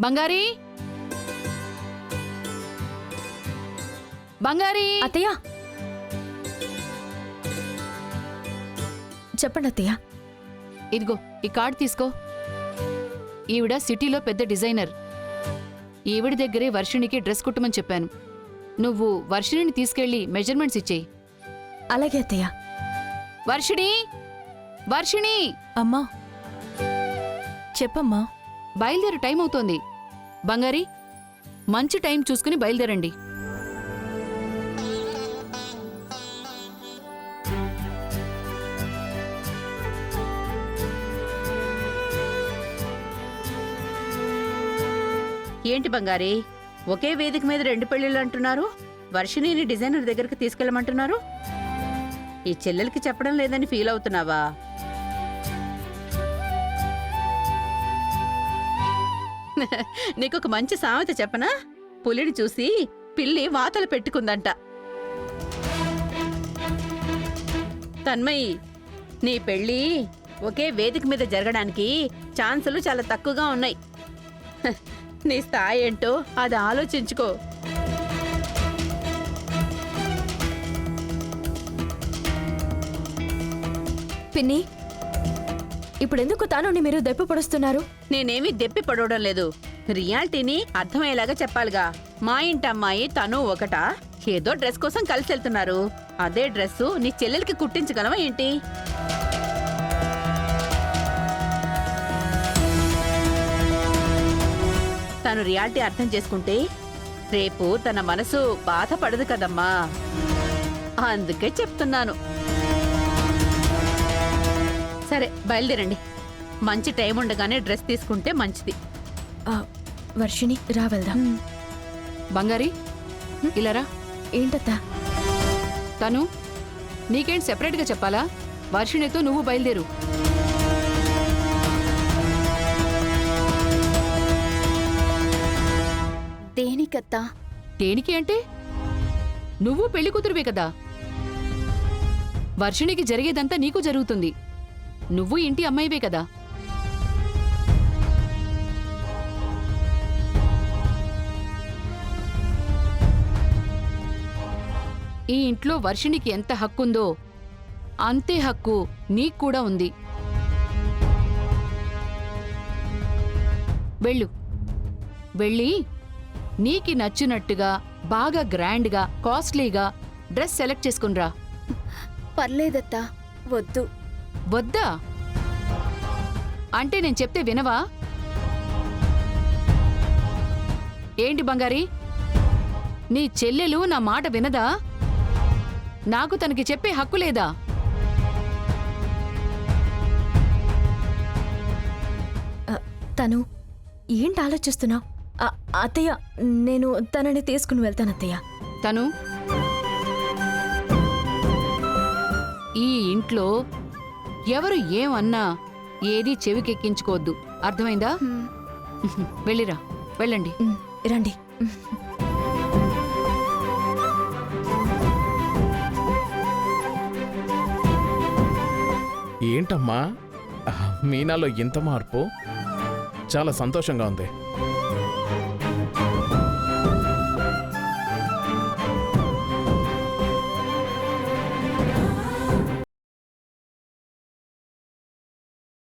బంగారీ, బంగారీ. అత్తయ్య చెప్పండి అత్తయ్య. ఇదిగో ఈ కార్డు తీసుకో. ఈవిడ సిటీలో పెద్ద డిజైనర్. ఈవిడ దగ్గరే వర్షిణికి డ్రెస్ కుట్టమని చెప్పాను. నువ్వు వర్షిణిని తీసుకెళ్లి మెజర్మెంట్స్ ఇచ్చేయి. అలాగే అత్తయ్య. వర్షిణి, వర్షిణి. అమ్మా చెప్పమ్మా. బయలుదేరు, టైం అవుతోంది. బంగారీ, మంచి టైం చూసుకుని బయలుదేరండి. ఏంటి బంగారీ, ఒకే వేదిక మీద 2 పెళ్లిళ్ళు అంటున్నారు. వర్షిణిని డిజైనర్ దగ్గరికి తీసుకెళ్ళమంటున్నారు. ఈ చెల్లెలకి చెప్పడం లేదని ఫీల్ అవుతున్నావా? నీకొక మంచి సామెత చెప్పనా? పులిని చూసి పిల్లి వాతలు పెట్టుకుందంట. తన్మయి, నీ పెళ్ళి ఒకే వేదిక మీద జరగడానికి ఛాన్సులు చాలా తక్కువగా ఉన్నాయి. నీ స్థాయి ఏంటో అది ఆలోచించుకో. పిన్ని, ఇప్పుడెందుకు తాను మీరు దెప్పి పొడుస్తున్నారు? నేనేమీ దెప్పి పడవడం లేదు. రియాలిటీని అర్థమయ్యేలాగా చెప్పాలిగా. మా ఇంటి అమ్మాయి తను ఒకటా? ఏదో డ్రెస్ కోసం కలిసి వెళ్తున్నారు. అదే డ్రెస్సు నీ చెల్లెలకి కుట్టించగలవా ఏంటి? తను రియాలిటీ అర్థం చేసుకుంటే రేపు తన మనసు బాధపడదు కదమ్మా. అందుకే చెప్తున్నాను. సరే బయలుదేరండి. మంచి టైం ఉండగానే డ్రెస్ తీసుకుంటే మంచిది. వర్షిణి రా వెళ్దాం. బంగారీ, ఇలారా. ఏంటత్తా? తను నీకేంటి సెపరేట్గా చెప్పాలా? వర్షిణితో నువ్వు బయలుదేరు. దేనికత్తా? దేనికి అంటే నువ్వు పెళ్లి కూతురువే కదా. వర్షిణికి జరిగేదంతా నీకు జరుగుతుంది. నువ్వు ఇంటి అమ్మాయివే కదా. ఈ ఇంట్లో వర్షిణికి ఎంత హక్కుందో అంతే హక్కు నీకు కూడా ఉంది. వెళ్ళు, వెళ్ళి నీకి నచ్చినట్టుగా బాగా గ్రాండ్గా కాస్ట్లీగా డ్రెస్ సెలెక్ట్ చేసుకునిరా. పర్లేదత్తా, వద్దు. వద్దా అంటే నేను చెప్తే వినవా? ఏంటి బంగారీ, నీ చెల్లెలు నా మాట వినదా? నాకు తనకి చెప్పే హక్కు లేదా? తను ఏంటి ఆలోచిస్తున్నావు? అత్తయ్య, నేను తనని తీసుకుని వెళ్తాను అత్తయ్య. తను ఈ ఇంట్లో ఎవరు ఏమన్నా ఏదీ చెవికెక్కించుకోవద్దు, అర్థమైందా? వెళ్ళిరా, వెళ్ళండి. రండి. ఏంటమ్మా మీనాలో ఇంత మార్పు? చాలా సంతోషంగా ఉంది.